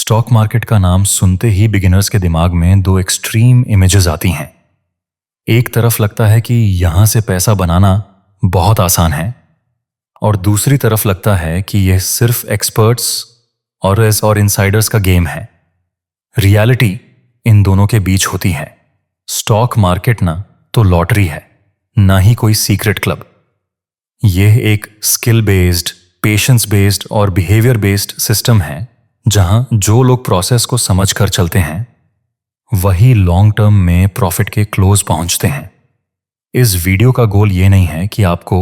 Stock market का नाम सुनते ही बिगिनर्स के दिमाग में दो एक्सट्रीम इमेजेस आती हैं। एक तरफ लगता है कि यहां से पैसा बनाना बहुत आसान है और दूसरी तरफ लगता है कि यह सिर्फ एक्सपर्ट्स और इनसाइडर्स का गेम है। रियलिटी इन दोनों के बीच होती है। स्टॉक मार्केट ना तो लॉटरी है, ना ही कोई सीक्रेट क्लब। यह एक स्किल बेस्ड, पेशेंस बेस्ड और बिहेवियर बेस्ड सिस्टम है जहां जो लोग प्रोसेस को समझकर चलते हैं वही लॉन्ग टर्म में प्रॉफिट के क्लोज पहुंचते हैं। इस वीडियो का गोल ये नहीं है कि आपको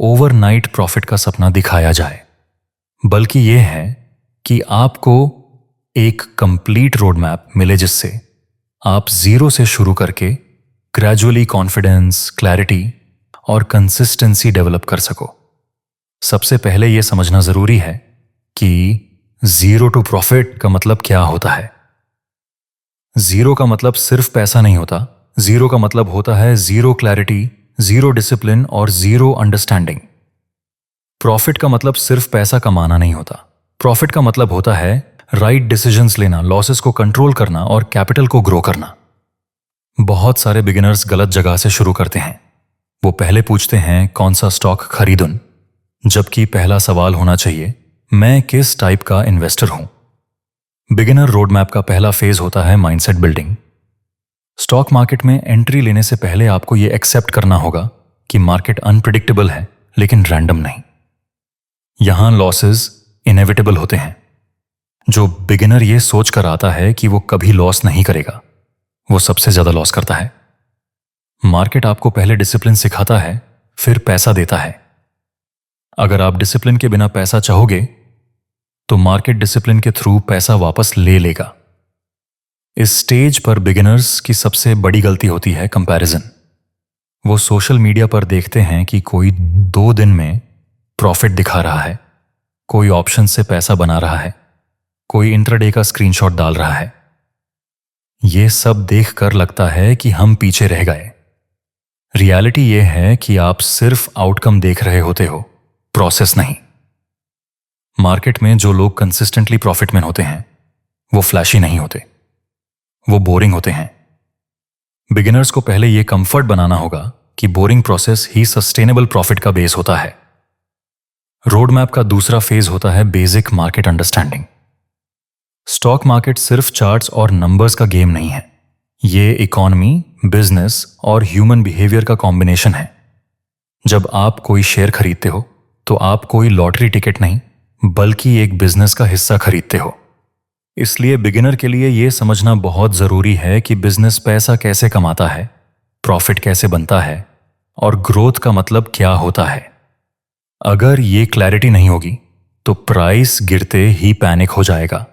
ओवरनाइट प्रॉफिट का सपना दिखाया जाए, बल्कि यह है कि आपको एक कंप्लीट रोड मैप मिले जिससे आप जीरो से शुरू करके ग्रेजुअली कॉन्फिडेंस, क्लैरिटी और कंसिस्टेंसी डेवलप कर सको। सबसे पहले यह समझना जरूरी है कि जीरो टू प्रॉफिट का मतलब क्या होता है। जीरो का मतलब सिर्फ पैसा नहीं होता। जीरो का मतलब होता है जीरो क्लैरिटी, जीरो डिसिप्लिन और जीरो अंडरस्टैंडिंग। प्रॉफिट का मतलब सिर्फ पैसा कमाना नहीं होता। प्रॉफिट का मतलब होता है राइट डिसीजंस लेना, लॉसेस को कंट्रोल करना और कैपिटल को ग्रो करना। बहुत सारे बिगिनर्स गलत जगह से शुरू करते हैं। वो पहले पूछते हैं कौन सा स्टॉक खरीदूं, जबकि पहला सवाल होना चाहिए मैं किस टाइप का इन्वेस्टर हूं। बिगिनर रोड मैप का पहला फेज होता है माइंडसेट बिल्डिंग। स्टॉक मार्केट में एंट्री लेने से पहले आपको यह एक्सेप्ट करना होगा कि मार्केट अनप्रिडिक्टेबल है, लेकिन रैंडम नहीं। यहां लॉसेस इनेविटेबल होते हैं। जो बिगिनर यह सोचकर आता है कि वो कभी लॉस नहीं करेगा, वो सबसे ज्यादा लॉस करता है। मार्केट आपको पहले डिसिप्लिन सिखाता है, फिर पैसा देता है। अगर आप डिसिप्लिन के बिना पैसा चाहोगे तो मार्केट डिसिप्लिन के थ्रू पैसा वापस ले लेगा। इस स्टेज पर बिगिनर्स की सबसे बड़ी गलती होती है कंपैरिजन। वो सोशल मीडिया पर देखते हैं कि कोई 2 दिन में प्रॉफिट दिखा रहा है, कोई ऑप्शन से पैसा बना रहा है, कोई इंट्राडे का स्क्रीनशॉट डाल रहा है। यह सब देखकर लगता है कि हम पीछे रह गए। रियलिटी यह है कि आप सिर्फ आउटकम देख रहे होते हो, प्रोसेस नहीं। मार्केट में जो लोग कंसिस्टेंटली प्रॉफिट में होते हैं वो फ्लैशी नहीं होते, वो बोरिंग होते हैं। बिगिनर्स को पहले यह कंफर्ट बनाना होगा कि बोरिंग प्रोसेस ही सस्टेनेबल प्रॉफिट का बेस होता है। रोड मैप का दूसरा फेज होता है basic market understanding. Stock market सिर्फ चार्ट्स और नंबर्स का गेम नहीं है। ये इकोनॉमी, बिजनेस और ह्यूमन बिहेवियर का कॉम्बिनेशन है। जब आप कोई शेयर खरीदते हो तो आप कोई लॉटरी टिकट नहीं, बल्कि एक बिजनेस का हिस्सा खरीदते हो। इसलिए बिगिनर के लिए यह समझना बहुत जरूरी है कि बिजनेस पैसा कैसे कमाता है, प्रॉफिट कैसे बनता है और ग्रोथ का मतलब क्या होता है। अगर ये क्लैरिटी नहीं होगी तो प्राइस गिरते ही पैनिक हो जाएगा।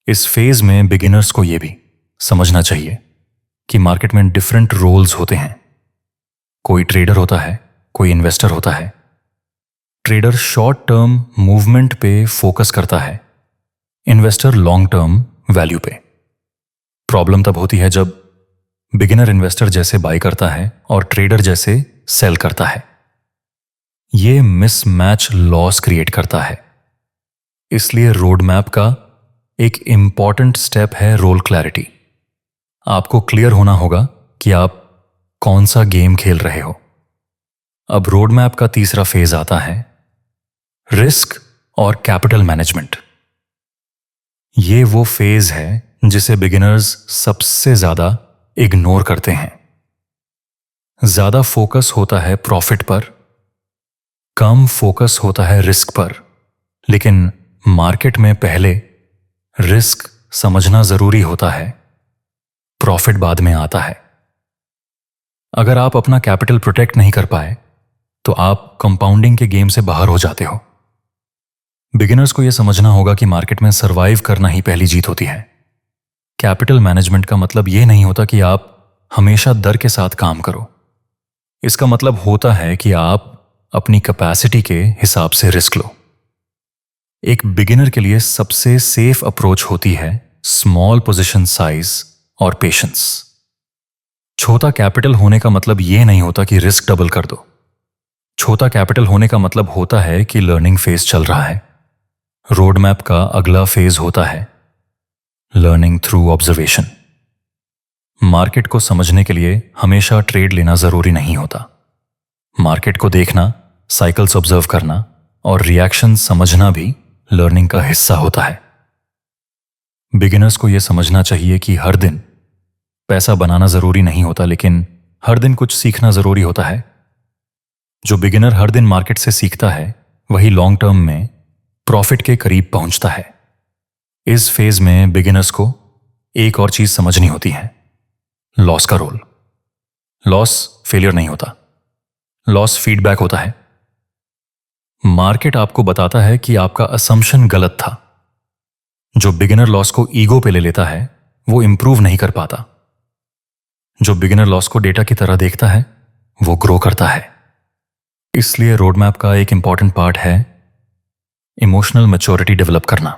इस फेज में बिगिनर्स को यह भी समझना चाहिए कि मार्केट में डिफरेंट रोल्स होते हैं। कोई ट्रेडर होता है, कोई इन्वेस्टर होता है। ट्रेडर शॉर्ट टर्म मूवमेंट पे फोकस करता है, इन्वेस्टर लॉन्ग टर्म वैल्यू पे। प्रॉब्लम तब होती है जब बिगिनर इन्वेस्टर जैसे बाय करता है और ट्रेडर जैसे सेल करता है। यह मिसमैच लॉस क्रिएट करता है। इसलिए रोड मैप का एक इंपॉर्टेंट स्टेप है रोल क्लैरिटी। आपको क्लियर होना होगा कि आप कौन सा गेम खेल रहे हो। अब रोड मैप का तीसरा फेज आता है रिस्क और कैपिटल मैनेजमेंट। ये वो फेज है जिसे बिगिनर्स सबसे ज्यादा इग्नोर करते हैं। ज्यादा फोकस होता है प्रॉफिट पर, कम फोकस होता है रिस्क पर। लेकिन मार्केट में पहले रिस्क समझना जरूरी होता है, प्रॉफिट बाद में आता है। अगर आप अपना कैपिटल प्रोटेक्ट नहीं कर पाए तो आप कंपाउंडिंग के गेम से बाहर हो जाते हो। बिगिनर्स को यह समझना होगा कि मार्केट में सरवाइव करना ही पहली जीत होती है। कैपिटल मैनेजमेंट का मतलब यह नहीं होता कि आप हमेशा डर के साथ काम करो। इसका मतलब होता है कि आप अपनी कैपेसिटी के हिसाब से रिस्क लो। एक बिगिनर के लिए सबसे सेफ अप्रोच होती है स्मॉल पोजीशन साइज और पेशेंस। छोटा कैपिटल होने का मतलब यह नहीं होता कि रिस्क डबल कर दो। छोटा कैपिटल होने का मतलब होता है कि लर्निंग फेज चल रहा है, रोड मैप का अगला फेज होता है लर्निंग थ्रू ऑब्जर्वेशन। मार्केट को समझने के लिए हमेशा ट्रेड लेना जरूरी नहीं होता। मार्केट को देखना, साइकिल्स ऑब्जर्व करना और रिएक्शन समझना भी लर्निंग का हिस्सा होता है। बिगिनर्स को यह समझना चाहिए कि हर दिन पैसा बनाना जरूरी नहीं होता, लेकिन हर दिन कुछ सीखना जरूरी होता है। जो बिगिनर हर दिन मार्केट से सीखता है वही लॉन्ग टर्म में प्रॉफिट के करीब पहुंचता है। इस फेज में बिगिनर्स को एक और चीज समझनी होती है, लॉस का रोल। लॉस फेलियर नहीं होता, लॉस फीडबैक होता है। मार्केट आपको बताता है कि आपका असम्पशन गलत था। जो बिगिनर लॉस को ईगो पे ले लेता है वो इंप्रूव नहीं कर पाता। जो बिगिनर लॉस को डेटा की तरह देखता है वो ग्रो करता है। इसलिए रोड मैप का एक इंपॉर्टेंट पार्ट है इमोशनल मैच्योरिटी डेवलप करना।